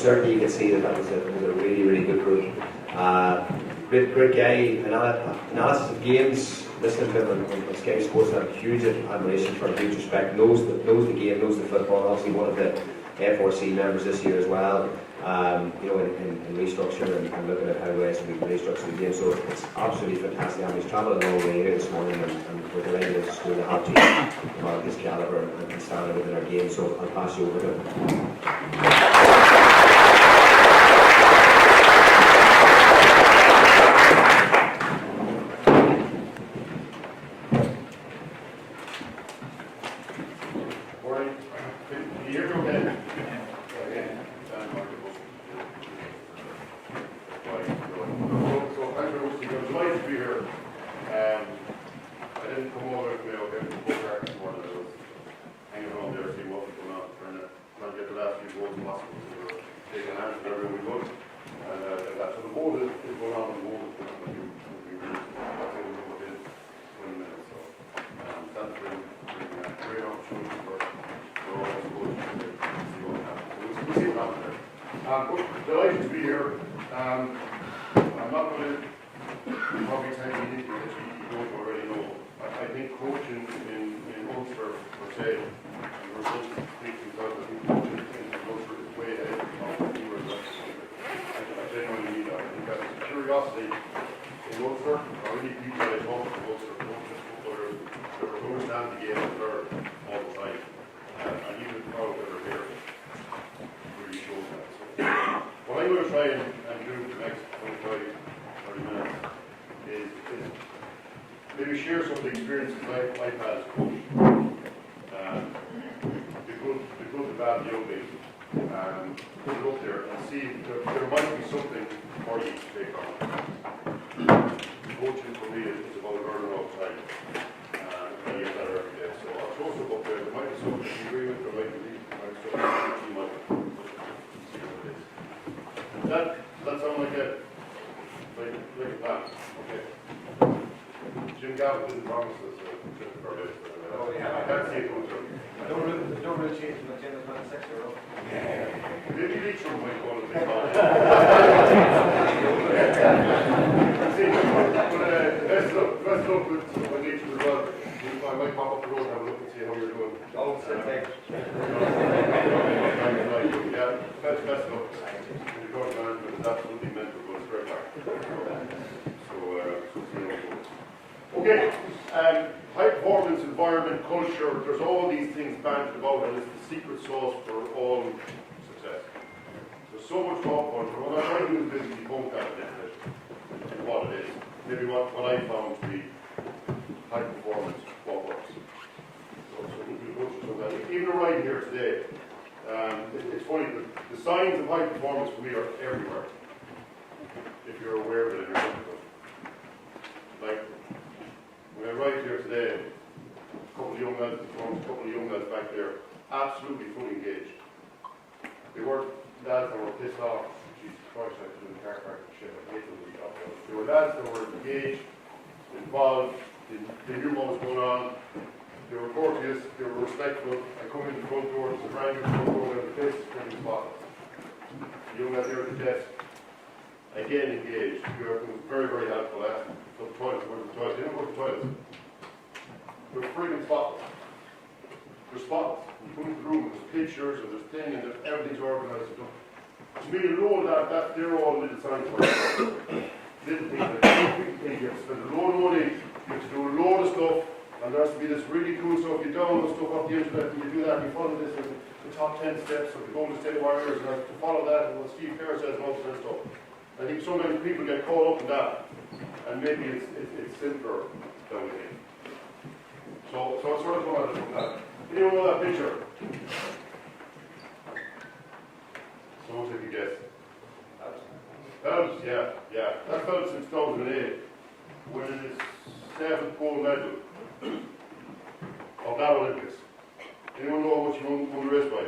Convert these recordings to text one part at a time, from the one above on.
certainly you can see that was a really, really good group. Great guy, analysis of games, listening to him on Sky Sports, I have huge admiration for him, huge respect, knows the game, knows the football, obviously one of the FRC members this year as well, in restructure and looking at how best we restructure the game. So it's absolutely fantastic. I mean, he's travelled a long way here this morning, and we're delighted as a school to have team of this calibre and standard within our game. So I'll pass you over to him. Delighted to be here. I'm not going to probably tell you anything that you don't already know. I think coaching in Ulster, per se, and we're both speaking about I think coaching in Ulster is way ahead of the newer I genuinely mean that. I think that is a curiosity in Ulster, or any people that I talk to Ulster, coaches, footballers, that are understand the game and learn all the time. And even the crowd that are here really shows that. What I'm going to try and do for the next 25, 30 minutes is maybe share some of the experiences I've had as a coach. The good, the bad, the ugly. Put it up there and see if there might be something for you to take on. Coaching for me is about learning all the time. And I get better every day. So I'll throw stuff up there. There might be something you agree with, there might be something you might see what it is. Does that sound like a plan? Okay. Jim Gavin didn't promise us a trip for this. Oh yeah, I can't see it going through. I don't really change my agenda plan 6 or up. Maybe Leitrim might go on a big ball. Let's look with Leitrim as well. I might pop up the road and have a look and see how you're doing. Oh, thanks. Yeah, best look. The coach management is absolutely mental, but it's very hard. So see how it goes. Okay, high performance, environment, culture, there's all these things bandied about, and it's the secret sauce for all success. There's so much talk about it, but what I'm trying to do is basically debunk that a little bit and what it is. Maybe what I found to be high performance, what works. So we'll go through some of that. Even arriving here today, it's funny, the signs of high performance for me are everywhere. If you're aware of it and you're looking at them. Like, when I arrived here today, a couple of young lads at the front, a couple of young lads back there, absolutely fully engaged. They weren't lads that were pissed off. Jesus Christ, I do the car park and shit. I hate them. They were lads that were engaged, involved, they knew what was going on. They were courteous, they were respectful. I come in the front door, there's a brand new front door, and the place is pretty spotless. The young lad there at the desk, again engaged. It was very, very helpful. I asked them for the toilets, where the toilets? They didn't go to the toilets. They're friggin' spotless. They're spotless. You come into the room, there's pictures, and there's things, and everything's organised. To me, alone, they're all little signs for it. Little things, you have to spend a load of money, you have to do a load of stuff, and there has to be this really cool stuff. You download stuff off the internet, and you do that, and you follow this, and the top 10 steps of the Golden State Warriors, and to follow that, and what Steve Kerr says, and all this kind of stuff. I think sometimes people get caught up in that, and maybe it's simpler than we think. So it's sort of come out from that. Anyone know that picture? Someone take a guess. Phelps, yeah. That Phelps since 2008, winning his 7th gold medal of that Olympics. Anyone know what you won the race by?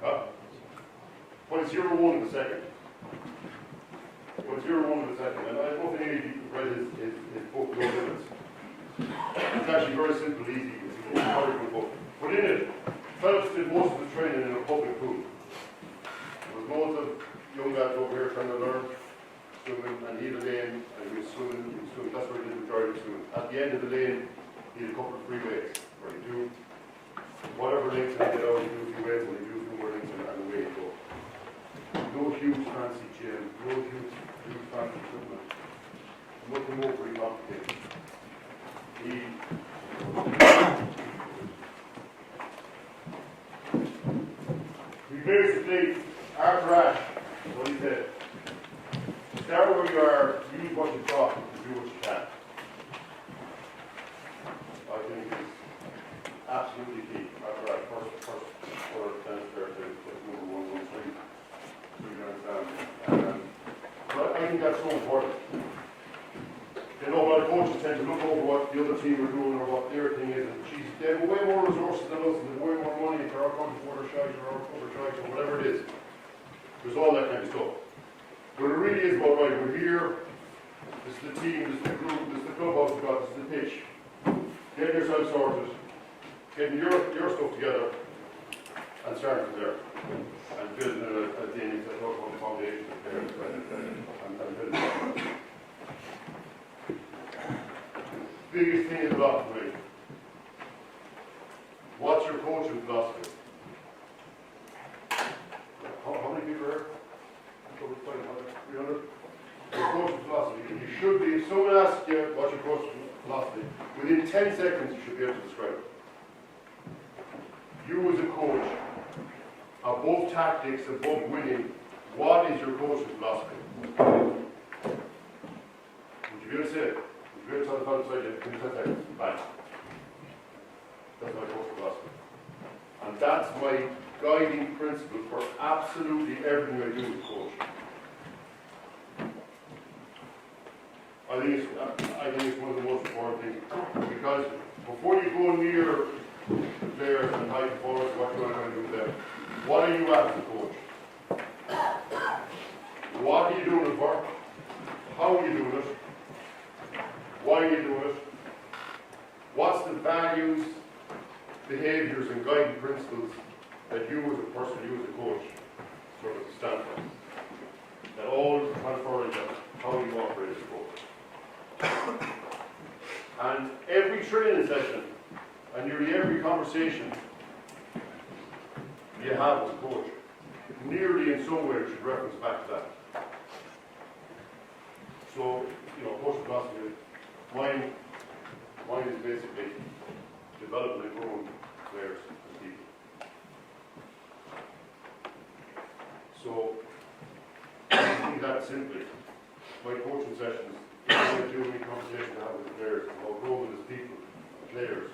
Huh? 0.01 in the second. 0.01 in the second. And I don't think any of you have read his book, No Limits. It's actually very simple, easy. It's a powerful book. But in it, Phelps did most of the training the end of the lane, he had a couple of free weights, where you do whatever length they get out, you do a few weights, and you do a few more lengths, and away you go. No huge fancy gym, no huge fancy equipment, nothing overly complicated. He basically, after Ash, what he said, start where you are, use what you've got, and do what you can. I think it's absolutely key. After Ash, first transfer to number 113. But I think that's so important. You know, a lot of coaches tend to look over what the other team are doing or what their thing is, and geez, they have way more resources than us, and they have way more money for our country quarter shots or our cover shots or whatever it is. There's all that kind of stuff. But it really is about, right, we're here, this is the team, this is the group, this is the clubhouse we've got, this is the pitch. Getting yourself sorted, getting your stuff together, and starting from there. And building it at the end, to talk about the foundation there, and building it. Biggest thing is philosophy. What's your coaching philosophy? How many people are here? 300? Your coaching philosophy. You should be, if someone asks you what's your coaching philosophy, within 10 seconds you should be able to describe it. You as a coach, above tactics, above winning, what is your coaching philosophy? Would you be able to say it? Would you be able to tell the fellow beside you in 10 seconds? Bang. That's my coaching philosophy. And that's my guiding principle for absolutely everything I do as a coach. I think it's one of the most important things, because before you go near the players and high performers, what you're going to do with them, what are you as a coach? What are you doing it for? How are you doing it? Why are you doing it? What's the values, behaviours and guiding principles that you as a person, you as a coach, sort of stand for? That all transfer into how you operate as a coach. And every training session and nearly every conversation you have as a coach, nearly in some way should reference back to that. So, coaching philosophy, mine is basically developing and growing players and people. So, I think that simply, my coaching sessions, I do any conversation I have with the players about growing as people, players,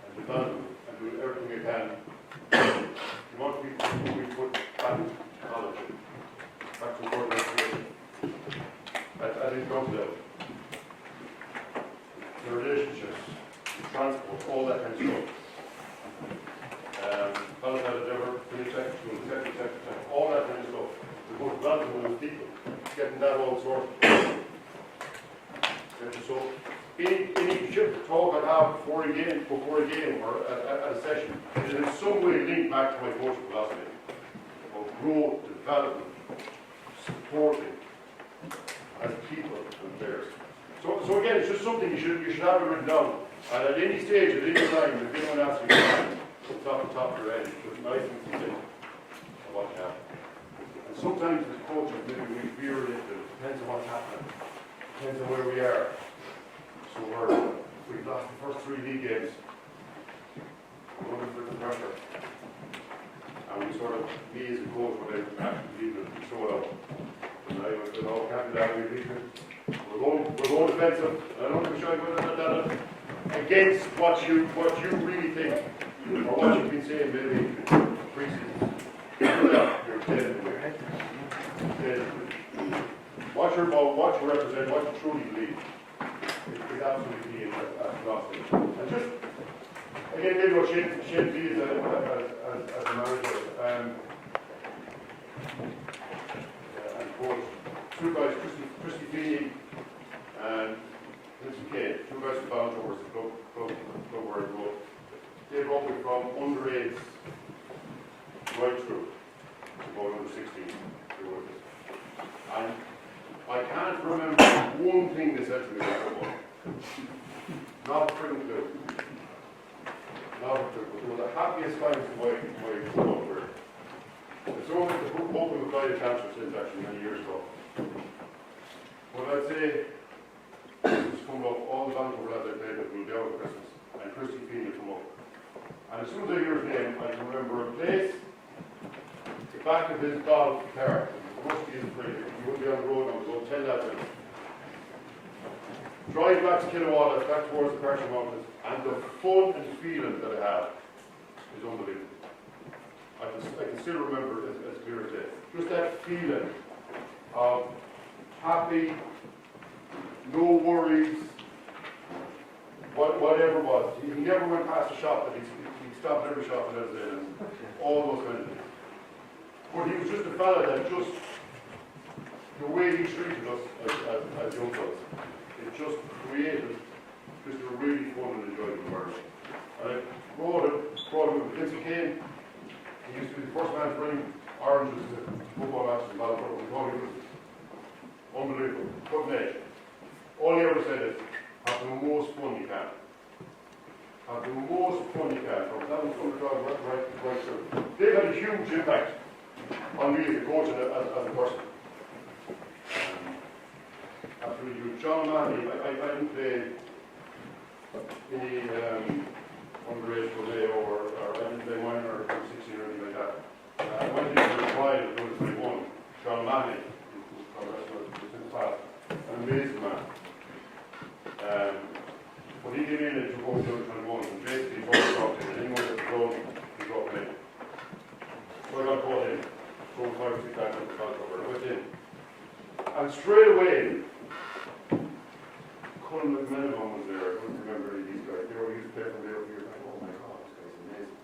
and developing and doing everything I can. You want people to be put back to college, back to work education, at any ground level. The relationships, the transport, all that kind of stuff. Fellas that have never finished second school, all that kind of stuff. The most valuable people, getting that all sorted. So, any talk I have before a game or at a session is in some way linked back to my coaching philosophy of growth, development, supporting as people and players. So again, it's just something you should have it written down. And at any stage, at any time, if anyone asks you, it's off the top of your head, it's just nice and simple of what you have. And sometimes as coaches, maybe we veer a little bit. It depends on what's happening. Depends on where we are. So we've lost the first 3 league games. We're under the pressure. And we sort of, me as a coach, when I actually leave it, we show it out. And I went, no, can't do that, we're going defensive. I don't think we should go that against what you really think, or what you've been saying maybe pre-season. You're dead. What you're about, what you represent, what you truly believe is absolutely key in that philosophy. And just, again, maybe what Shane B as a manager, and coach, 2 guys, Christy Feeney and Vincent Kane, 2 guys who found towards the club where I grew up. They brought me from underage right through to about under 16. And I can't remember one thing they said to me about football. Not a friggin' clue. Not a clue. But it was the happiest times of my football career. It's only the football with Friday Cancer since actually many years ago. But I'd say it's coming up all the Vancouver lads I played with will be out at Christmas. And Christy Feeney will come up. And as soon as I hear his name, I can remember a place, the back of his golf car. It must be his friend. He wouldn't be on the road now, so 10 lads in. Drive back to Killawatt, back towards the Carson Mountains, and the fun and feeling that I had is unbelievable. I can still remember it as clear as day. Just that feeling of happy, no worries, whatever it was. He never went past a shop that he stopped every shop that I was in, and all those kinds of things. But he was just a fella that just, the way he treated us as young fellas, it just created just a really fun and enjoyable environment. And I brought him with Vince Kane. He used to be the first man to bring oranges to football matches in Balfour. We thought he was unbelievable, cutting edge. All he ever said is, have the most fun you can. Have the most fun you can. From that was going to drive right through. They've had a huge impact on me as a coach and as a person. Absolutely huge. John O'Mahony, I didn't play any underage play or I didn't play minor or 16 or anything like that. I went into the trial at number 21. John O'Mahony, who's in the past, an amazing man. But he came in and took over the 21 and basically talked to him. Anyone that was wrong, he brought him in. So I got called in. 4 or 5 6 times on the front cover. I went in. And straight away, Colin McMenamin was there. I don't remember any of these guys. They were used to play from there over here. Like, oh my God, this guy's amazing.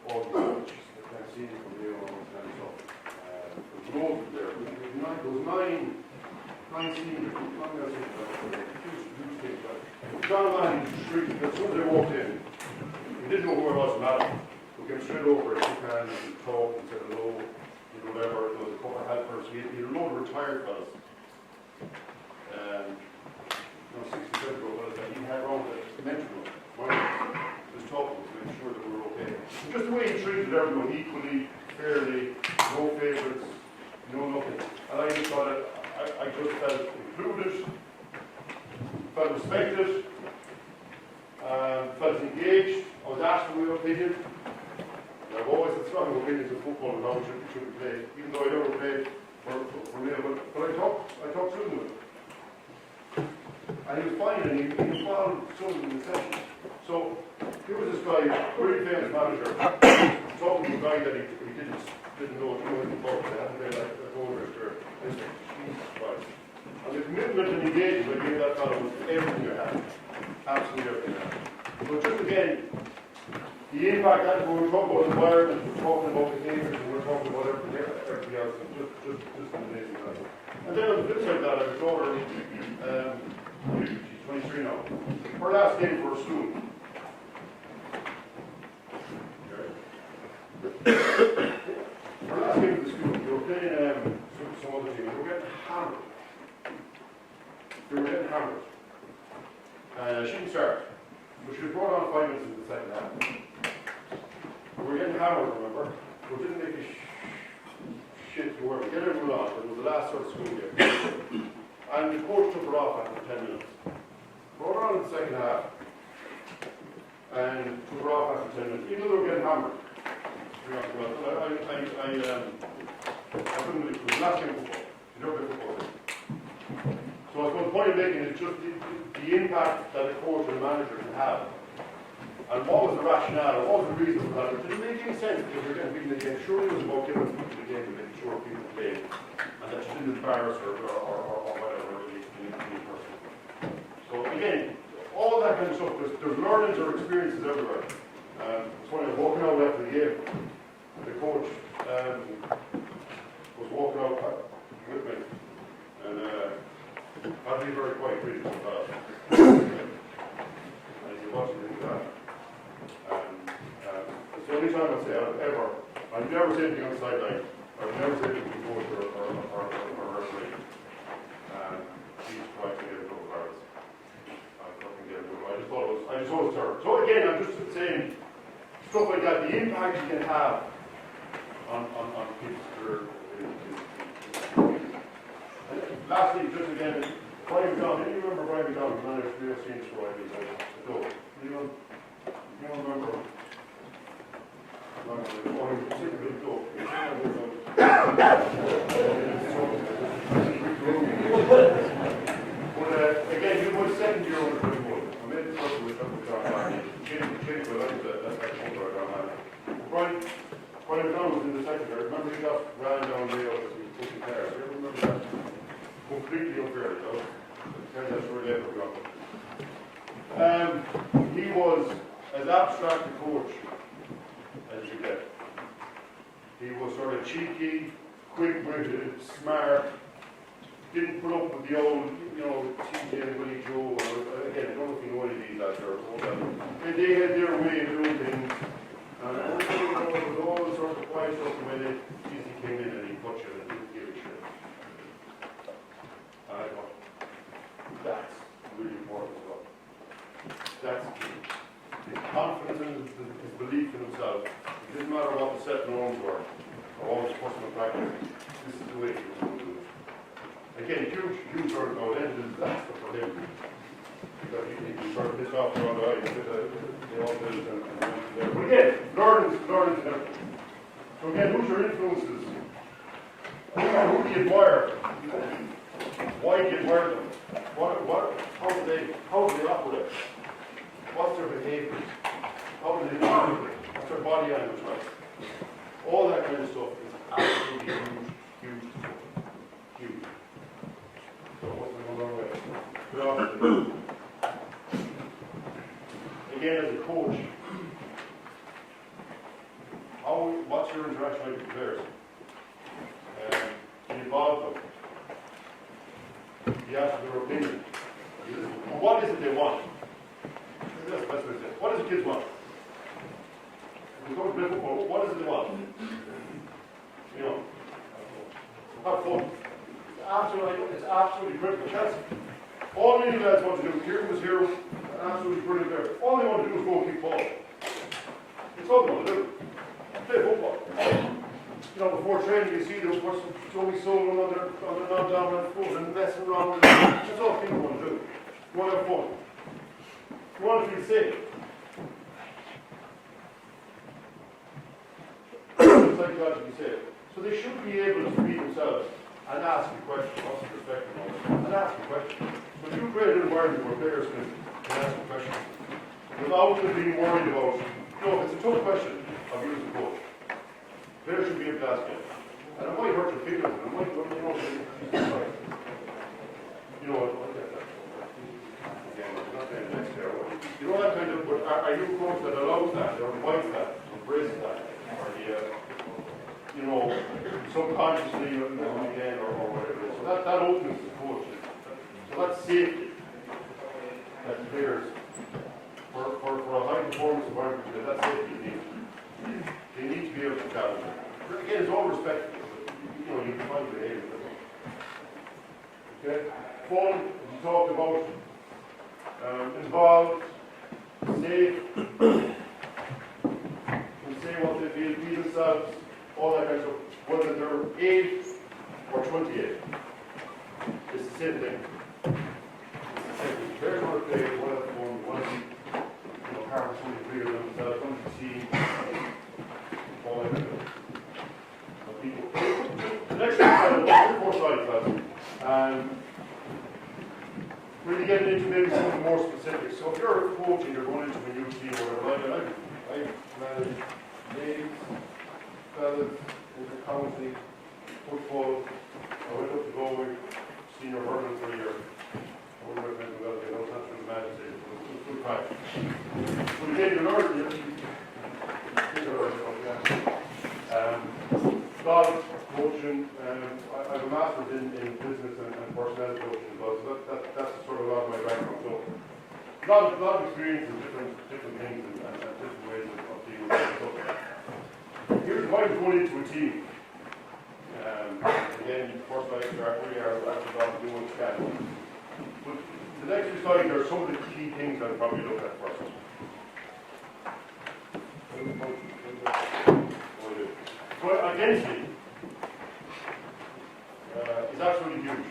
All the coaches, I can't see him from there all the time. So, there was loads there. There was nine seniors. Huge things. John O'Mahony was street. As soon as they walked in, he didn't know who I was, madam. We came straight over, shook hands, and talked, and said hello, whatever. There was a couple of helpers. He had a load of retired fellas. 60 ago, he had wrong that mentioned was talking to make sure that we were okay. Just the way he treated everyone equally, fairly, no favourites, no nothing. And I just thought I just felt included, felt respected, felt engaged. I was asked for my opinion. I've always had strong opinions of football and how it should be played, even though I never played for real. But I talked through them. And he was fine, and he followed some of the sessions. So here was this guy, very famous manager, talking to a guy that he didn't know anything about. They hadn't played like a goal or Jesus Christ. And the commitment and engagement I gave that fellow was everything I had. Absolutely everything I had. So just again, the impact that when we're talking about environment, we're talking about behaviours, and we're talking about everything else, just an amazing guy. And then on the flip side of that, I have a daughter, she's 23 now. Her last game for her school. Her last game for the school, they were playing some other team, and they were getting hammered. She didn't start. But she was brought on 5 minutes in the second half. We were getting hammered, remember? We didn't make a shit to work. We get everyone on, but it was the last sort of school game. And the coach took her off after 10 minutes. Brought her on in the second half. And took her off after 10 minutes. Even though they were getting hammered. I couldn't believe it. It was the last game of football. She never played football. So I suppose the point I'm making is just the impact that a coach and a manager can have. And what was the rationale, what was the reason for that? It didn't make any sense because you're getting people in the game. Surely it was about giving people the game and making sure people played. And that you didn't embarrass or whatever, any person. So again, all that kind of stuff, there's learnings or experiences everywhere. It's funny, I was walking out after the game, and the coach was walking out with me. And I'd be very quiet, really, so fast. And he said, what do you think of that? It's the only time I'd say I've never said anything on the sideline. I've never said anything to the coach or referee. Jesus Christ, I get a couple of hours. I fucking those terms. So again, I'm just saying, stuff like that, the impact you can have on people's career. Lastly, just again, Brian McDonald, do you remember Brian McDonald, manager of the Senior School? Anyone remember? But again, you were second year on the football. I made the first with John Brian McDonald was in the second year. Remember he got ran down the rail as he was pushing cars. You remember that? Completely unfair, though. That's where they were gone. He was as abstract a coach as you get. He was sort of cheeky, quick-witted, smart, didn't put up with the old, TJ and Willie Joe, or again, I don't know if you know any of these lads or all that. And they had their way of doing things. And it was all sort of quiet stuff the way they easily came in and he put you and didn't give a shit. And I thought, that's really important as well. That's key. His confidence in his belief in himself. It didn't matter what the set norms were, or all his personal practice. This is the way he was going to do it. Again, huge sort of no end to disaster for him. Because he sort of pissed off the other eye, they all did it and went there. But again, learning is everything. So again, who's your influences? Who do you admire? Why do you admire them? How do they operate? What's their behaviours? How do they do it? What's their body language like? All that kind of stuff is absolutely huge. So what's the number way? Again, as a coach, what's your interaction with the players? You involve them. You ask their opinion. What is it they want? That's what I say. What does the kids want? We go to play football. What is it they want? Have fun. It's absolutely critical. That's all many lads want to do. Kieran was here, absolutely brilliant there. All they want to do is go kick ball. It's all they want to do. Play football. Before training, you see those person throwing solo on their non-dominant foot and messing around with it. That's all people want to do. You want to have fun. You want to feel safe. Psychologically safe. So they should be able to be themselves and ask a question. What's the perspective on it? And ask a question. So you create an environment where players can ask a question without them being worried about, if it's a tough question of you as a coach, players should be able to ask it. And it might hurt your feelings, and it might, that kind of, but are you a coach that allows that, or invites that, embraces that, or subconsciously, again, or whatever it is. So that opens the coach. So that's safety that players, for a high performance environment, that's safety you need. They need to be able to challenge it. Again, it's all respectful. You can find behavior. Okay? Fun, you talked about, involved, safe, can say what they feel, be themselves, all that kind of stuff. Whether they're 8 or 28, it's the same thing. It's the same thing. They're going to play one of the fun, one of the part of something bigger than themselves, something to see, all that kind of people. The next slide, 4 slides, lads. And really getting into maybe something more specific. So if you're coaching, you're going into a new team or whatever, I've managed ladies, fellas, into county, football. I went up to Galway, senior hurling for a year. I wouldn't recommend it well, I was not through the magic stage, but it was good practice. But again, you learn, golf, coaching, I have a master's in business and personnel coaching as well, so that's sort of a lot of my background. So a lot of experience in different things and different ways of dealing with it. So here's why I was going into a team. Again, first I start where you are, after that, doing what you can. But the next slide, there are some of the key things I'll probably look at first. So identity is absolutely huge.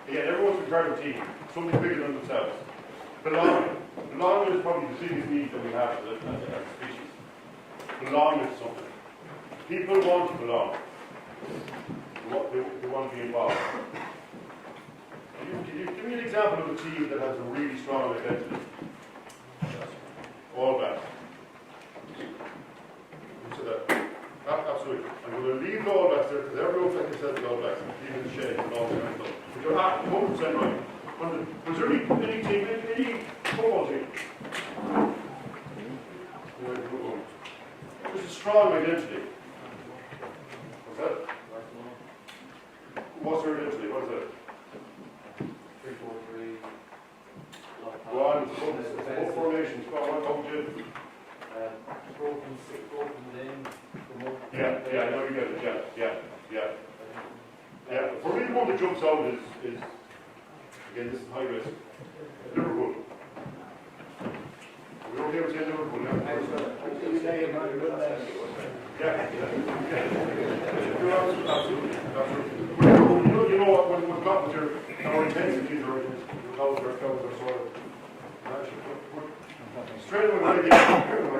Again, everyone's prepared a team, something bigger than themselves. Belonging. Belonging is probably the biggest need that we have as a species. Belonging to something. People want to belong. They want to be involved. Can you give me an example of a team that has a really strong identity? All Blacks. Who said that? Absolutely. I'm going to leave the All Blacks there because everyone thinks says the All Blacks, even the shade and all that kind of stuff. But you're 100% right. Was there any team, any football team? There's a strong identity. What's that? What's their identity? What is it? 3-4-3. Go on, what formations? Go on, what did Broken within. Yeah, I know you get it, yeah. For me, the one that jumps out is again, this is high risk. Liverpool. We're okay with saying Liverpool now? Absolutely. You know what, when we've got with our intensities or our sort of straight away when I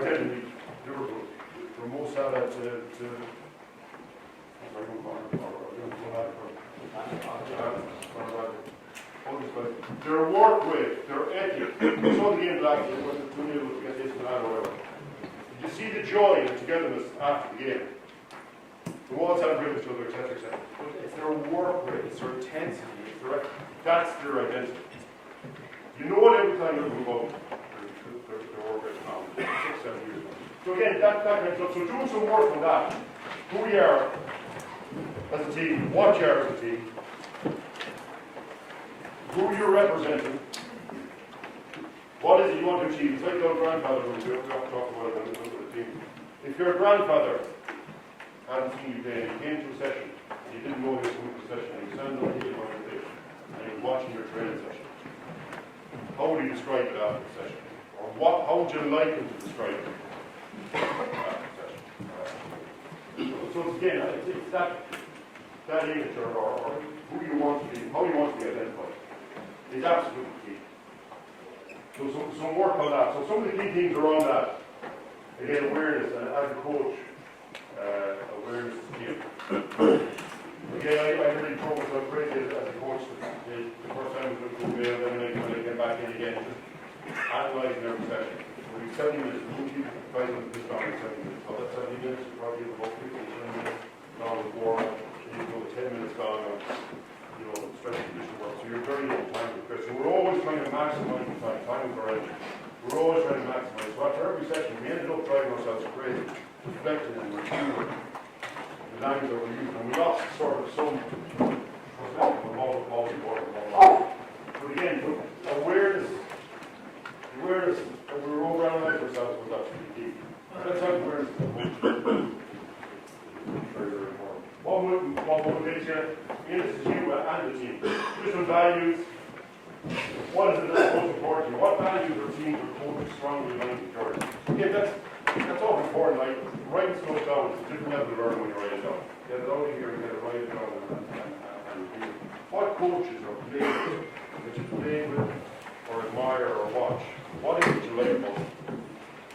get Liverpool, from Mo Salah to their work rate, their ethic. We saw the game last year when the 2-0 was against AC Milan or whatever. Did you see the joy and togetherness after the game? The all celebrating each other, etc., etc. But it's their work rate, it's their intensity, that's their identity. You know it every time you move up. Their work rate now, 6-7 years ago. So again, that kind of stuff. So doing some work on that, who we are as a team, what you are as a team, who you're representing, what is it you want to achieve. It's like your grandfather, we have to talk about it when we look at the team. If your grandfather hadn't seen you play and you came to a session and you didn't know he was coming to a session and you stand up here on your station and you're watching your training session, how would you describe it after the session? Or how would you like him to describe it after the session? So again, it's that image or who you want to be, how you want to be identified is absolutely key. So some work on that. So some of the key things around that, again, awareness, and as a coach, awareness is key. Again, I really focus on crazy as a coach. The first time I was going to go there, then when I get back in again, just analysing every session. We'll be 70 minutes, we'll keep 5 minutes this long in 70 minutes. So that's 70 minutes, we'll probably have about 15 minutes long with warm up. You go 10 minutes long on, strength and condition work. So you're very little time to prepare. So we're always trying to maximise the time. Time is our enemy. We're always trying to maximise. So after every session, we ended up driving ourselves crazy, reflecting and reviewing the language that we're using. And we lost sort of some perspective on all the quality of work. But again, awareness that we're overanalyzing ourselves was absolutely key. That's how awareness is very, very important. What motivates you? This is you and the team. Just on values. What is it that's most important to you? What values or teams are coaches strongly aligned with yours? Again, that's all important. Like writing stuff down is a different level of learning when you write it down. Get it out of here and get it write it down and review. What coaches or players that you play with or admire or watch? What is it you like most?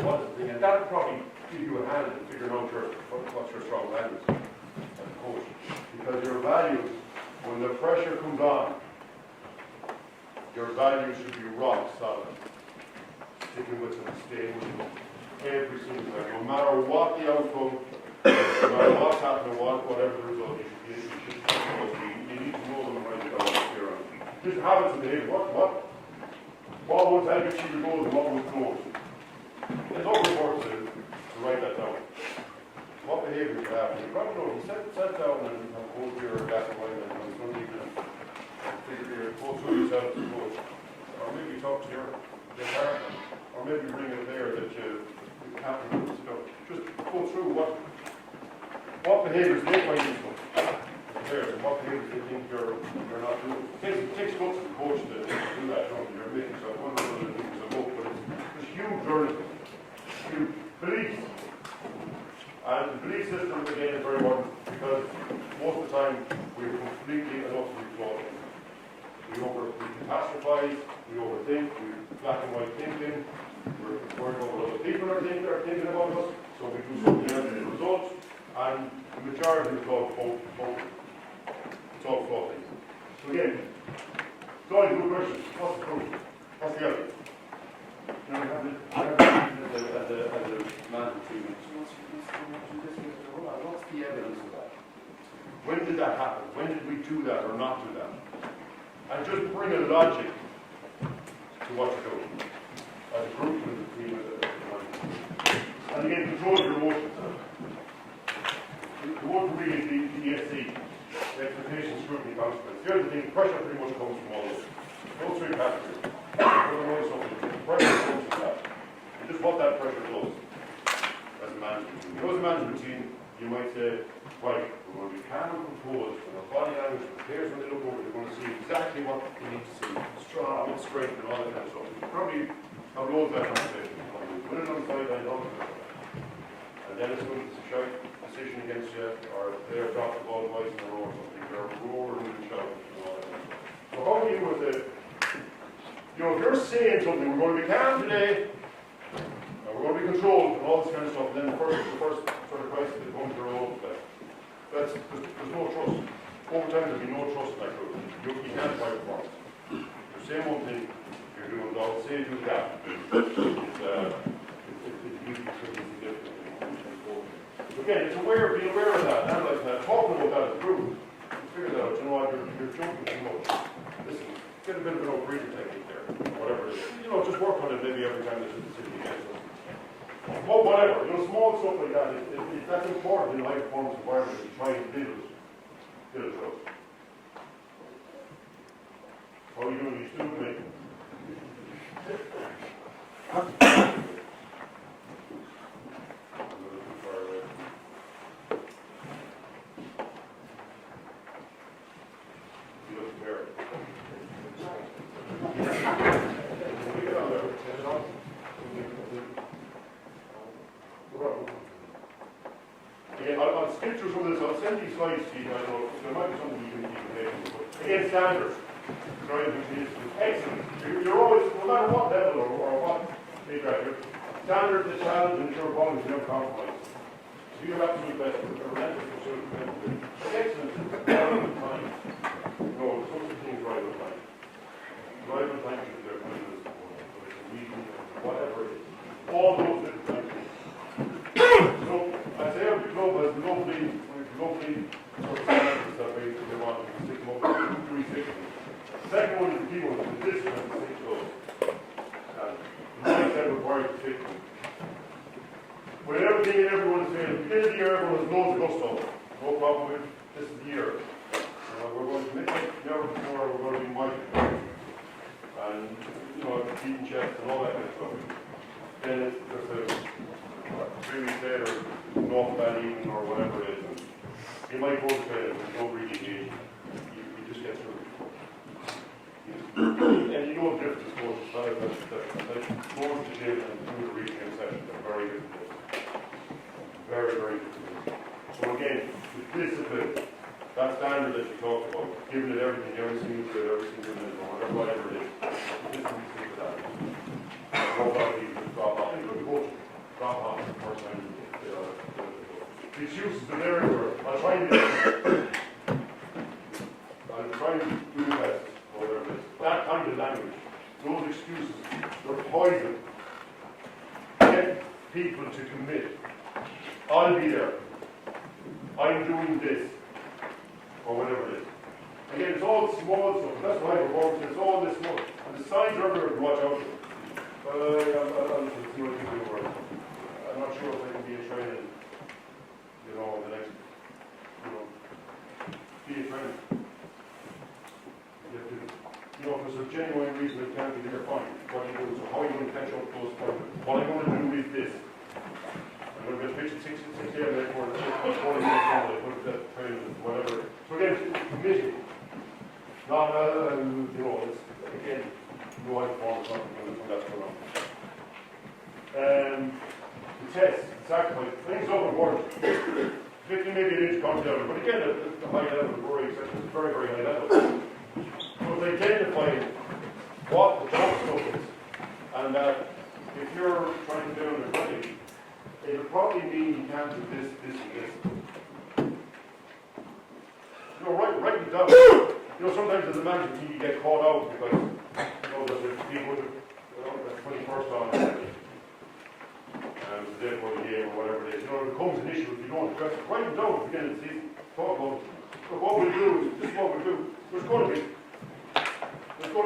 What is the thing? And that'll probably give you a hand in figuring out what's your strong values as a coach. Because your values, when the pressure comes on, your values should be rock solid. Sticking with them, staying with them every single time. No matter what the outcome, no matter what's happening, whatever the result, you need to know them and write it down and clear on. Just habits and behavior. What ones help you achieve your goals and what ones don't. It's all important to write that down. What behaviours you have. You probably know, you sit down and go through your glass of wine and something and go through yourself as a coach. Or maybe talk to your partner. Or maybe bring it there that you happen to just go through what behaviours they find useful. And what behaviours they think you're not doing. It takes guts as a coach to do that. system, again, is very important because most of the time we're completely and utterly flawed. We catastrophize, we overthink, we black and white thinking, we're worried about what other people are thinking about us, so we do something else as a result, and the majority is all flawed. It's all flawed things. So again, it's always a good question. What's the proof? What's the evidence? You know, as a management team, what's the evidence of that? When did that happen? When did we do that or not do that? And just bring a logic to what you're doing as a group and as a team. And again, control your emotions. The one for me is the ESC, the expectation, scrutiny, consequence. The other thing, pressure pretty much comes from all those. Those three categories. Pressure comes from that. And just what that pressure does as a management team. You know, as a management team, you might say, right, we're going to be calm and composed, and our body language prepares when they look over, they're going to see exactly what we need to see, strong, strength, and all that kind of stuff. Probably have loads of that conversation. Put it on the sideline, all of that. And then as soon as it's a shout decision against you, or they're dropping the ball twice in a row or something, they're roaring and shouting and all that kind of stuff. So how do you with the, you know, if you're saying something, we're going to be calm today, and we're going to be controlled, and all this kind of stuff, and then the first sort of crisis that comes to your own place. There's no trust. Over time there'll be no trust in that group. You can't fight performance. You're saying one thing, you're doing it all, say do that. It's usually pretty significant. So again, being aware of that, analyzing that, talking about that as a group, figure that out, you know what, you're jumping too much. Listen, get a bit of an overreading technique there, whatever it is. You know, just work on it maybe every time there's a decision against us. Well, whatever, you know, small stuff like that, that's important in a high performance environment to try and build trust. How are you doing? You still doing it? Again, I'll skip through some of this. I'll send these slides to you. I know there might be something you can take. Again, standards. Excellent. You're always, no matter what level or what stage you're at, standards, the challenge, and your volume is never compromised. Do your absolute best. Relentless pursuit. Excellent. Time. No, some of the things right on time. Right on time is their kindness, whatever it is. All those different things. So, I'd say every club has lovely sort of standards that they want to stick them up to 360. The second one is the key one, the discipline to stick those. And the mindset required to stick them. When everything and everyone is saying, at the beginning of the year, everyone has loads of gusto. No problem with it. This is the year. We're going to commit like never before, we're going to be mighty. And, you know, beating chests and all that kind of stuff. Then it's just a 3 weeks later, off that evening or whatever it is. And you might go to bed and don't really engage. You just get through it. And you know the difference, of course, that going to the gym and doing the reclaim session are very difficult. Very, very difficult. So again, the discipline, that standard that you talked about, giving it everything, every single day, every single minute, or whatever it is, the discipline to stick to that. Nobody just drop off. You could coach, drop off the first time. The excuses are everywhere. I'll try and do my best, or whatever it is. That kind of language, those excuses, they're poison. Get people to commit. I'll be there. I'm doing this. Or whatever it is. Again, it's all small stuff. That's why performance is all this small. And the signs are everywhere to watch out for. But I'll see what you do. I'm not sure if I can be a trainer, you know, the next, you know, be a trainer. You know, if there's a genuine reason it can't be there, fine. What you do, so how are you going to catch up those points? What I'm going to do is this. I'm going to get pitched at 6 a.m. and for 40 minutes on, I put that training, whatever. So again, committing. Not, you know, it's, again, no high performance, not when that's going on. The test, sacrifice, things over important. around the other. But again, at the high level of worry, it's very, very high level. So they identify what the job scope is. And that if you're trying to do it at 20, it'll probably mean you can't do this, this, and this. You know, write it down. You know, sometimes as a management team you get caught out because, you know, there's people, you know, that's 21st on the day before the game or whatever it is. You know, it becomes an issue if you don't address it. Write them down at the beginning of the season. Talk about it. Look, what we'll do is, this is what we'll do. There's going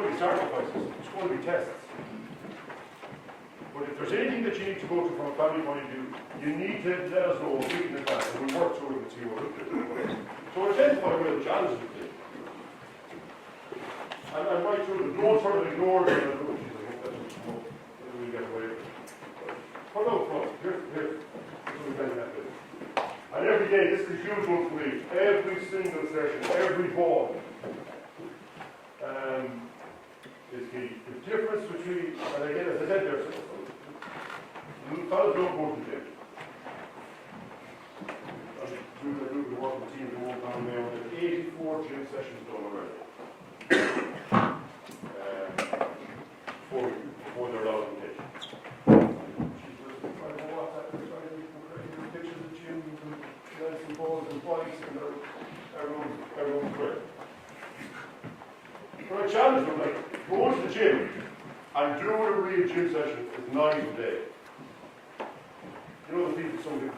to be sacrifices. There's going to be tests. But if there's anything that you need to go to from a family point of view, you need to let us know a week in advance and we'll work through it and see what we'll do. So identify where the challenges will be. And right through them. Don't sort of ignore them and oh, geez, I hope that doesn't come up. We'll get away with it. Put out front. Here's what we've done that bit. And every day, this is a huge one for me. Every single session, every ball is key. The difference between, and again, as I said there, fellas don't go to the gym. I do the work with the team who won't down there. There's 84 gym sessions done already. Before they're allowed in the pitch. Pictures of the gym, and balls and bikes, and everyone's great. But I challenge them, like, go to the gym and do a real gym session is 9 a day. You know the people, some people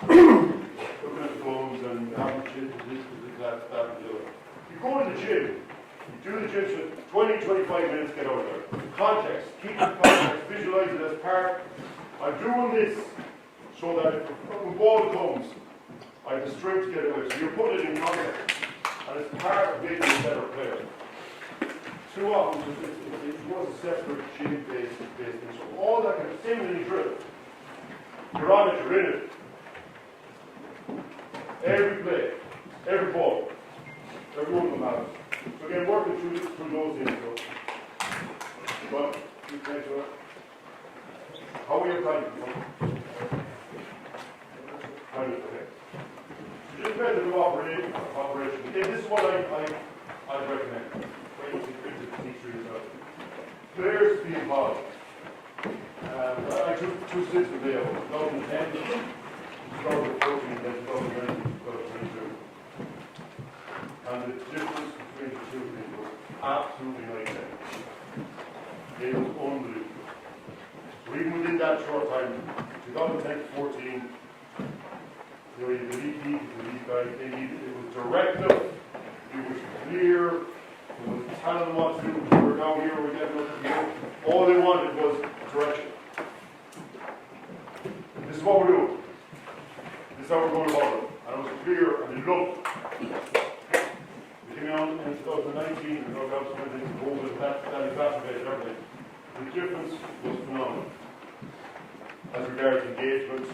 looking at the phones and having shit, this, that, and the other. You go to the gym, you do the gym session, 20, 25 minutes, get out there. Context, keep the context, visualize it as part. I'm doing this so that if the ball comes, I have the strength to get away. So you put it in context, and it's part of making a better player. Too often, it was a separate gym-based thing. So all that kind of similarly drill. You're on it, you're in it. Every play, every ball, every one of them matters. So again, working through those things. But how are you applying it? Okay. So just method of operation. Again, this is what I'd recommend. When you teach yourself. Players be involved. I took 2 stints with Leo, 2010, 2014, and then 2019, 2022. And the difference between the two things was absolutely night and day. It was unbelievable. So even within that short time, 2010 to 14, you know, the elite guys, it was directive, it was clear, it was telling them what to do, we're down here, we're getting up here. All they wanted was direction. This is what we're doing. This is how we're going about it. And it was clear and it looked. We came on in 2019 and no doubt went into COVID, that exacerbated everything. The difference was phenomenal. As regards engagement,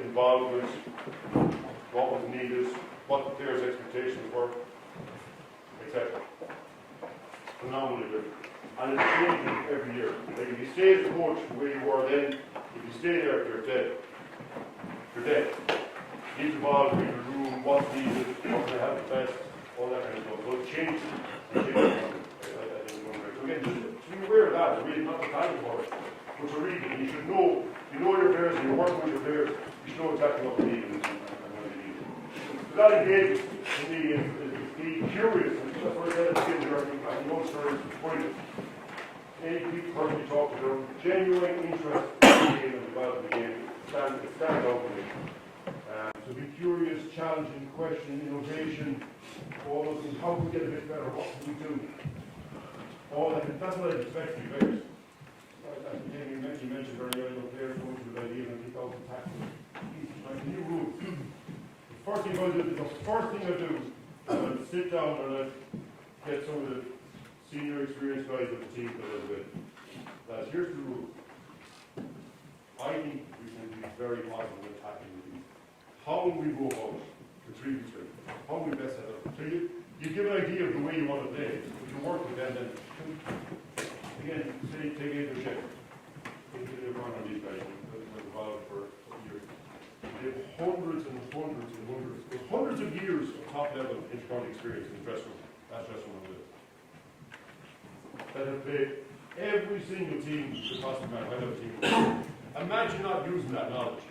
involvement, what was needed, what the players' expectations were, etc. Phenomenally different. And it's changing every year. Like if you stay as a coach the way you were then, if you stay there, you're dead. You're dead. Need to evolve, read the room, what's needed, what can I have the best, all that kind of stuff. So it changes. It changes. So again, just be aware of that. Really not the time for it. But to read it, and you should know, you know your players, and you're working with your players, you should know exactly what they need and what they need. So that engagement to me is be curious, and that's what I said at the beginning there, I know it's pointed. Any person you talk to them, genuine interest in the game and developing the game, it stands out for me. So be curious, challenging, question, innovation, all those things. How can we get a bit better? What can we do? All that. That's what I expect from you guys. You mentioned very early on players going to the idea and kick out the tackle. Like new rules. The first thing I do is I sit down and I get some of the senior experienced guys of the team that I was with. Lads, here's the rules. I think we can be very positive in attacking the team. How will we go about the 3v3? How will we best set up? So you give an idea of the way you want to play. We can work with them then. Again, say, take Adrian Shepherd. Take Adrian on these guys. They've been involved for years. They have hundreds and hundreds and hundreds, hundreds of years of top-level intercounty experience in the dressing room. That's dressing room with that have played every single team the possible high-level team. Imagine not using that knowledge.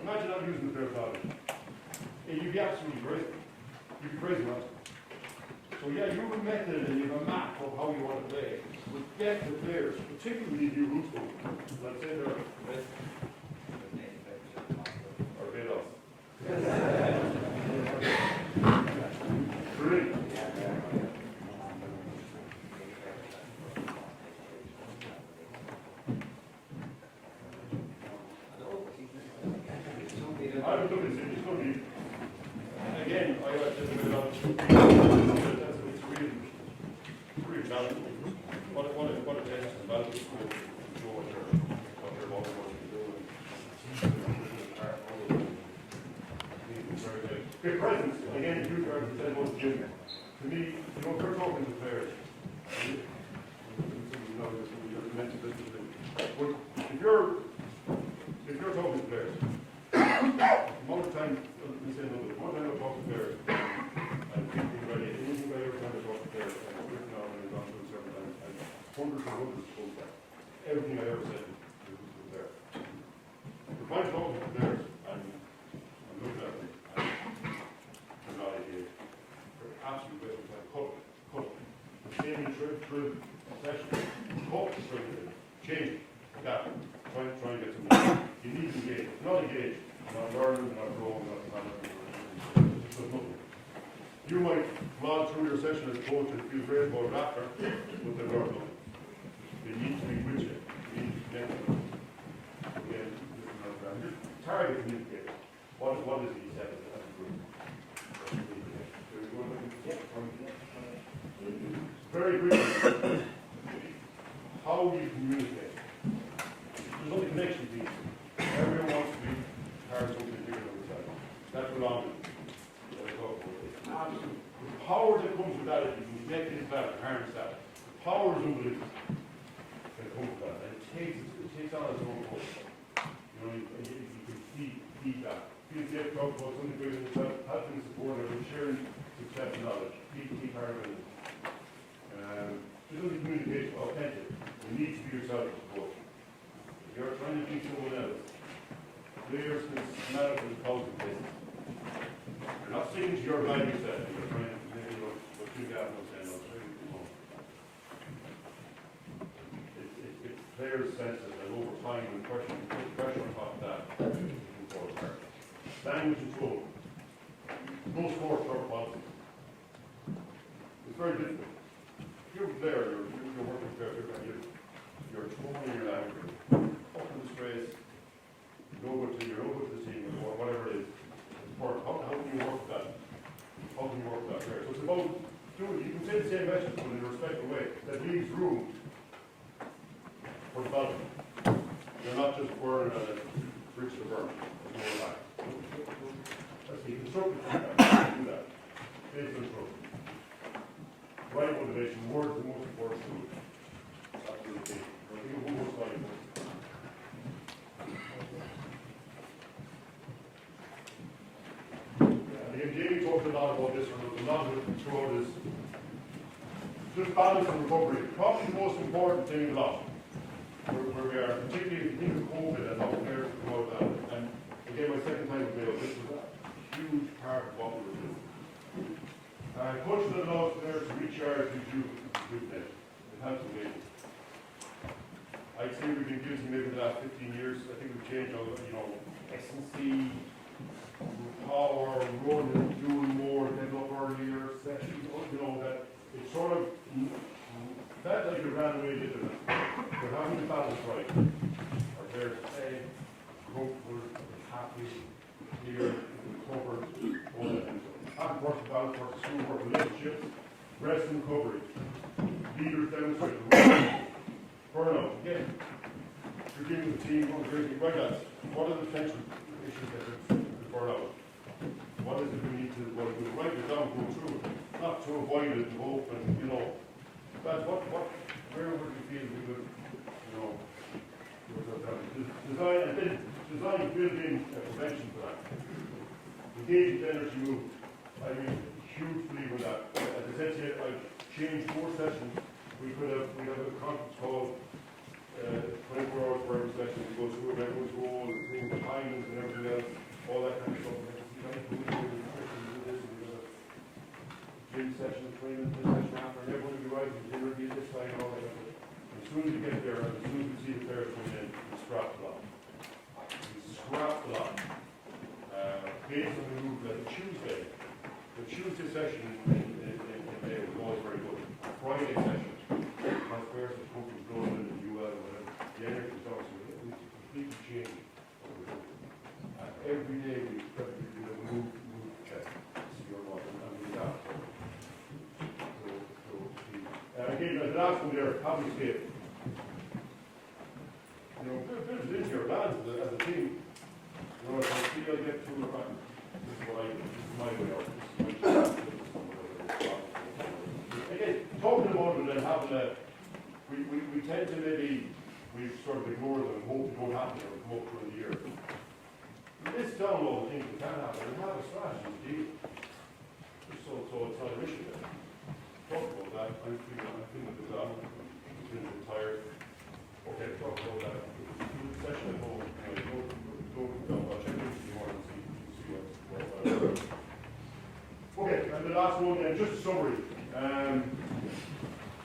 Imagine not using the players' knowledge. You'd be absolutely crazy. You'd be crazy, man. So yeah, you have a method and you have a map of how you want to play. But get the players, particularly if you root them. Let's say they're or Belos. Brilliant. I would look at it, it's going to be, again, I just a bit of it's really challenging. What a test and balance to go what they're all working to do. Good presence, again, you guys said about the gym. To me, you know, we're talking to players. If you're talking to players, amount of time, let me say another, amount of time I talk to players, and thinking about it, anything I ever time I talk to players, and I've written out and gone through certain times, and hundreds and hundreds of posts back. Everything I ever said was there. If I'm talking to players, and I'm looking at them, and they're not engaged, they're absolutely wasting time. Cut. Saving, drill, session, cut, change, adapt, try and get something. You need to engage. If not engaged, not learning, not growing, not just nothing. You might run through your session as a coach and feel great about it after, but they learn nothing. They need to be with you. You need to connect with them. Again, just target communicate. What is it he said as a group? Very quickly, how you communicate. There's only connection piece. Everyone wants to be part of something bigger than themselves. That's what I'm doing. The power that comes with that, if you can connect this that and harness that, the power is unbelievable. That comes with that. And it takes on its own course. You know, you can feed that. You can talk about something bigger than yourself, helping support and sharing success and knowledge. Keep part of it. There's only communication authentic. You need to be yourself as a coach. If you're trying to be someone else, players can smell it from 1,000 places. You're not sticking to your value set, you're trying to maybe what you got and saying, it's players' senses that over time when put pressure on top of that, you can fall apart. Language and tone. No sport or policies. It's very difficult. You're there, you're working there, you're totally your language, up in the space, you're over to the team, or whatever it is. How can you work with that? How can you work with that there? So it's about doing, you can say the same message, but in a respectful way, that leaves room for development. You're not just burning at it, reach the burn, it's more like. That's the constructive feedback, do that. Based on construction. Right motivation, words are the most important tool. Absolutely. I think of one more slide. Again, Jamie talked a lot about this, and a lot of it throughout is just balance and recovery. Probably the most important thing in life, where we are, particularly if you think of COVID and how players come out of that. And again, my second time with Bill, this was a huge part of what we were doing. Coaching the laws there to recharge the juvenile. It helps them maybe. I'd say we've been guilty maybe the last 15 years. I think we've changed all, S&C, power, running, doing more, getting up earlier, sessions, that it's sort of, that like a ran away did it. We're having the balance right. Our players play, comfortable, happy, here, recovered, all that. Hard work, balance work, school work, relationships, rest and recovery. Leaders demonstrate burnout. Again, you're dealing with the team, right guys, what are the potential issues that are burnout? What is it we need to write it down, go through it, not to avoid it and hope and, that's where would you feel we could, design, build in a we have a conference call, 24 hours for every session, we go through everyone's role, and things, timings and everything else, all that kind of stuff. Gym session, training, this session after, and everyone will be rising, dinner will be this time, all that. As soon as you get there, and as soon as you see the players coming in, you scrap the lot. You scrap the lot. Based on the rule that the Tuesday session in May was always very good. Friday session, my players are hoping blown in the UL or whatever. The energy is also completely changed. Every day we move check. See your what and we adapt. Again, the last one there, public safety. You know, build it into your plans as a team. You know, if I feel I get to the front, this is what this is my way out. This is my again, talking about it and having a, we tend to maybe, we sort of ignore them and hope they don't happen or come up through the year. List down all the things that can happen and have a strategy to deal. So it's not an issue there. Talk about that. I'm feeling the down. I'm feeling tired. Okay, talk about that. Session at home. I'll check in tomorrow and see what's okay, and the last one then, just a summary.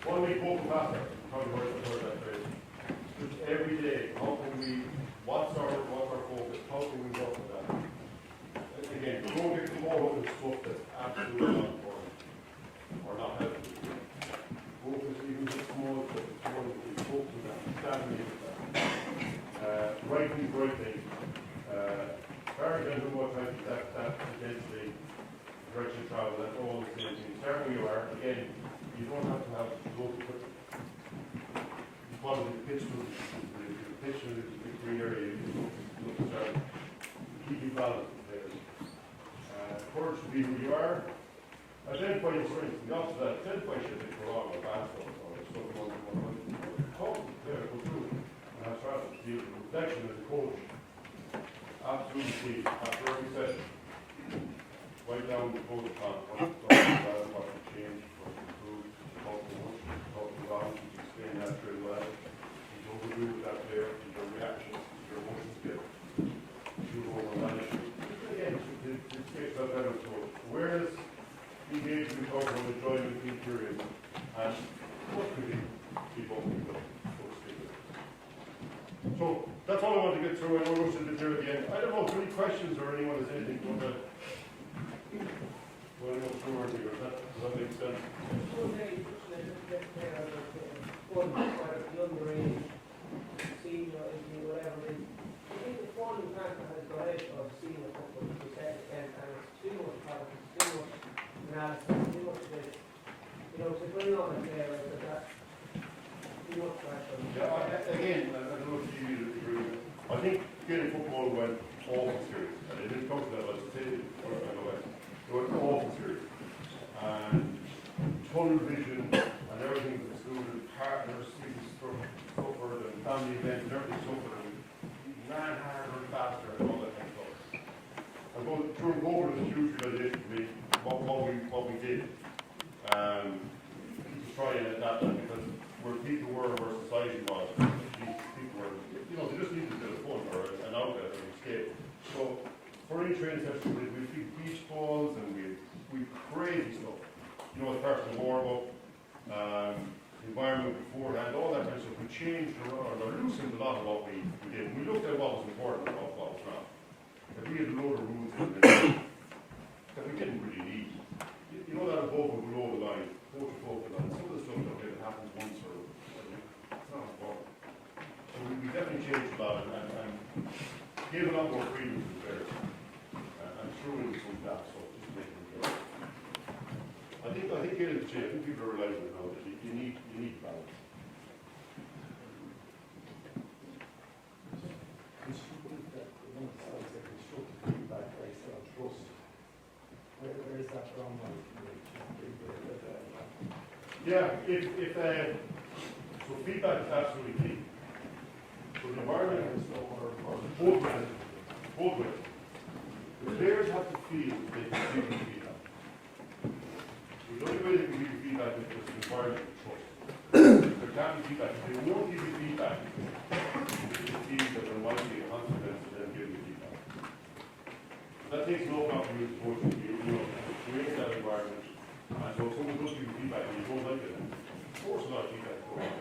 1 week open faster. Probably heard that phrase. Just every day, how can we, what's our focus? How can we work with that? Again, don't get caught up with stuff that's absolutely not important or not helpful. Focus even the small stuff, it's one of the focus on that, standing with that. Right thing, right thing. Very gentle, what time that potentially direction of travel, that's all the same thing. Start where you are. Again, you don't have to have local equipment. You follow the pitch to the pitch to the green area, you look to start. Keep you balanced there. Courage to be who you are. Identify your strengths. The opposite of that, identify shit that you're wrong or bad stuff or stuff you want to talk there, go through it. And that's right, the reflection as a coach. Absolutely, after every session, write down the pros and cons, what you've done, what you've changed, what you've improved, talk to emotions, talk to values, explain that very well. You don't agree with that player, your reactions, your emotions get too over on that issue. Again, it takes that better approach. Awareness, engagement, talk about enjoyment, team period, and what could be keep up with them. So that's all I want to get through. I know we're still there at the end. I don't know if there are any questions or anyone has anything to want to go through or anything. Does that make sense? Underage, senior, whatever it is. I think the falling factor has got out of seeing a couple of percent and it's too much product, it's too much analysis, too much this. You know, to bring on a player like that, too much pressure. Yeah, again, I don't know if you agree with me. I think Gaelic football went awful serious. And it didn't come to that, but I say it, or I know it. It went awful serious. And tunnel vision and everything was excluded, partners, things suffered, and family events, and everything suffered, and ran harder and faster, and all that kind of stuff. I suppose during COVID was a huge realization for me, what we did. To try and adapt that, because where people were, where society was, people were, you know, they just needed a bit of fun or an outlet or an escape. So for any training session, we feed beach balls and we crazy stuff. You know, as part of the warm-up, environment beforehand, all that kind of stuff. We changed or loosened a lot of what we did. We looked at what was important and what was not. If we had a load of rules in there that we didn't really need. You know that above and below the line, coach and focal line, some of the stuff that happens once or it's not important. So we definitely changed a lot and gave a lot more freedom to the players. And threw in some gaps, so just making it good. I think getting the change, I think people are realizing now that you need balance. Where is that from? Yeah, so feedback is absolutely key. So the environment is both ways. The players have to feel they can give you feedback. The only way they can give you feedback is the environment of trust. can't be feedback. If they won't give you feedback, it seems that there might be a consequence to them giving you feedback. That takes no problem for you to coach create that environment. And so if someone does give you feedback and you don't like it, then of course a lot of feedback is going on.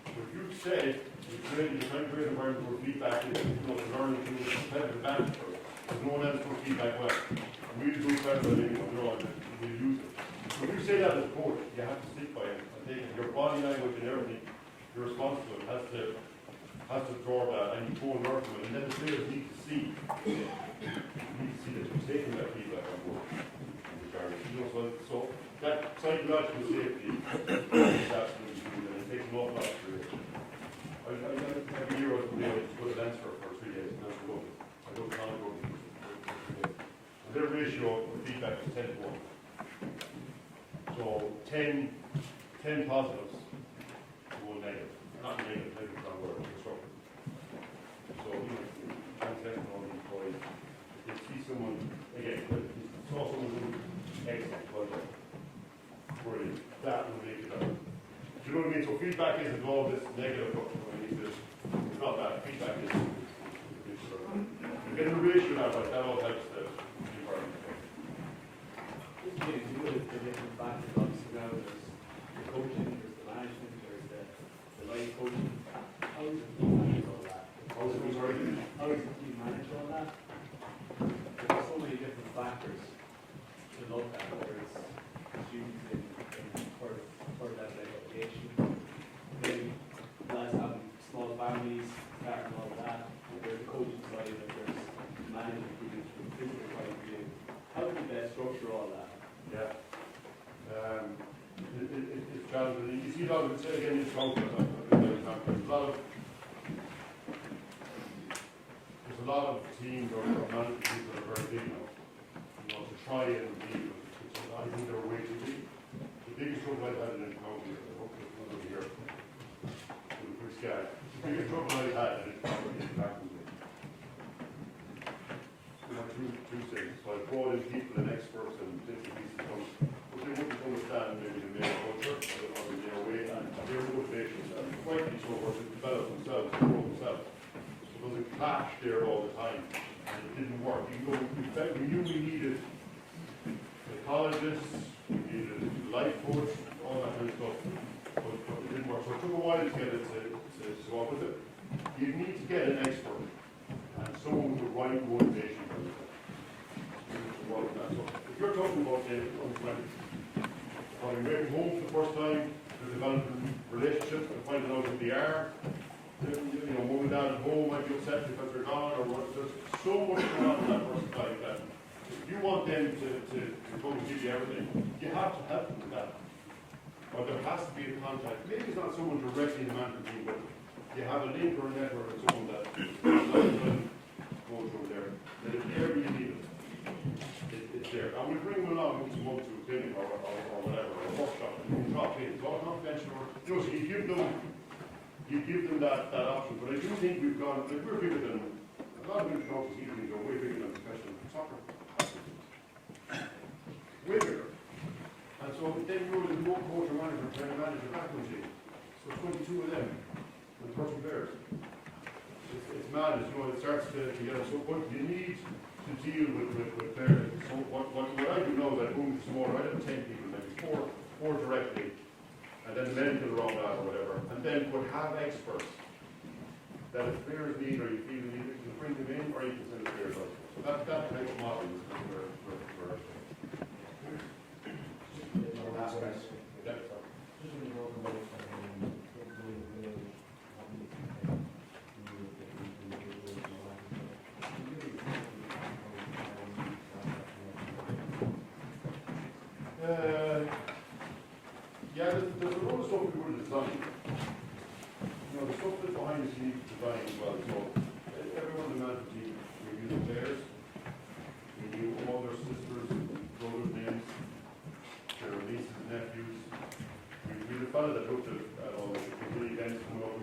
But if you said you're trying to create an environment where feedback is, the learning to a competitive advantage for us, because no one else will feedback well. And we do better than anyone, we'll use it. So if you say that as a coach, you have to stick by it. And take your body language and everything, you're responsible, has to absorb that, and you go and learn from it. And then the players need to see that you're taking that feedback on board. So that psychological safety is absolutely key, and it takes an awful lot of career. Every year I was put a dance for 3 days, and that's good. I don't count it over. And their ratio of feedback is 10 to 1. So 10 positives to 1 negative. Not negative, negative is not a word, constructive. So, translation on the employees. If they see someone, again, saw someone who's excellent, well done. Brilliant. That will make it up. Do you know what I mean? So feedback isn't all this negative. It's not that. Feedback is you get a ratio now, but that all helps the environment. Just to do with the different factors, obviously now there's the coaching, there's the management, there's the life coaching. How does the team manage all that? How does the team manage all that? There's so many different factors to look at, whether it's students in for that education, maybe lads having small families, starting all that. There's the coaching side of it, there's management from the physical point of view. How do you best structure all that? Yeah. It's challenging. You see a lot of, say again, it's confidence. There's a lot of teams or management people that are very big now. To try and be, I think they're way too big. The biggest trouble I've had in county, I hope there's one over here, with a quick scan. The biggest trouble I've had is probably back with me. Two things. So I brought in people and experts and bits and pieces, but they wouldn't understand maybe the male culture or the male way and their motivations, and rightly so, were to develop themselves, to grow themselves. So there was a clash there all the time, and it didn't work. We knew we needed psychologists, we needed life coach, all that kind of stuff, but it didn't work. So it took a while to get it to go up with it. You need to get an expert and someone with the right motivation for it. So if you're talking about the coming home for the first time, they're developing relationships, and finding out who they are. Mom and dad at home might be upset because they're gone, or what. There's so much going on in that first time that if you want them to come and give you everything, you have to help them with that. Or there has to be a contact. Maybe it's not someone directly in the management team, but you have a link or a network with someone that goes over there. That if ever you need it, it's there. And we bring them along once a month to a clinic or whatever, or a workshop, and you can drop in. It's all confidential. So you give them that option. But I do think we've gone, like we're bigger than, a lot of international evenings are way bigger than professional soccer. Way bigger. And so then you go to the more coach or manager trying to manage the background team. So 22 of them, and 30 players. It's mad, it starts to get us so point. You need to deal with players. So what I do know is that moving to smaller, I have 10 people, maybe four directly, and then the medical around that or whatever. And then would have experts that if players need or you feel you need, you can bring them in or you can send the players out. So that type of model is where yeah, there's a lot of stuff we would have designed. The stuff that's behind the scenes design as well. So everyone in the management team, we knew the players, we knew all their sisters, brothers' names, their nieces and nephews. We knew the fellow that looked at all the events coming up in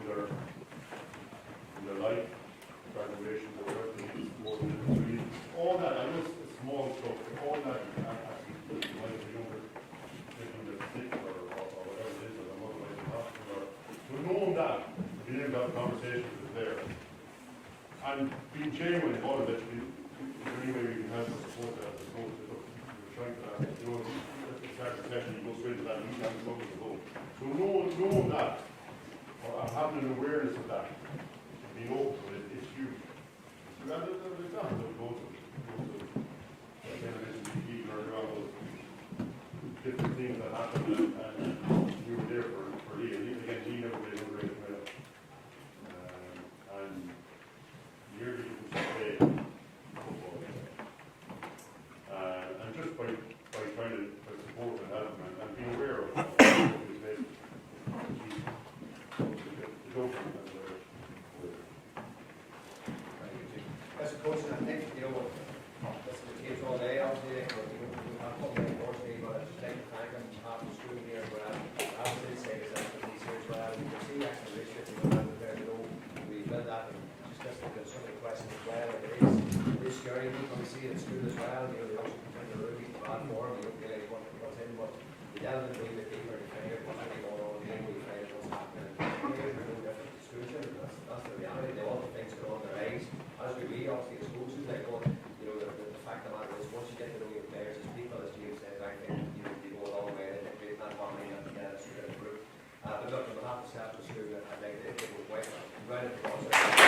their life, graduations or whatever, all that. I know it's small stuff, but all that you can actually put in the younger, taking the sick or whatever it is, or the mother in the hospital, or knowing that, being able to have conversations is there. And being genuine about it, that is there any way we can help or support that as opposed to, look, we're trying to, at the start of the session, you go straight to that, you have something to go. So knowing that, or having an awareness of that, being open to it, it's huge. So that is an example of both of different things that happened, and you were there for Lee. And again, Lee never played one great player. And nearly didn't play football. And just by trying to support and help him and being aware of his name, he's open and As a coach, I think, that's the kids all day, obviously, we have public enforcement, but I just like to thank them after school here, but I would say this expertise here as well. We can see exploration, we built that, and just look at some of the questions as well. It is scary when we see it in school as well. They also pretend to really bad form, you don't realize what's in, but you delve into a bit deeper, you find out what's really going on in the game, you find out what's happening. Players are no different to school children, that's the reality. They all the things that are on their eyes. As we read, obviously, as coaches, like, the fact of the matter is, once you get to know your players as people, as James says, I think you go a long way in creating that harmony and together as a group. But look, on behalf of staff of the school, I'd like to give a right of applause.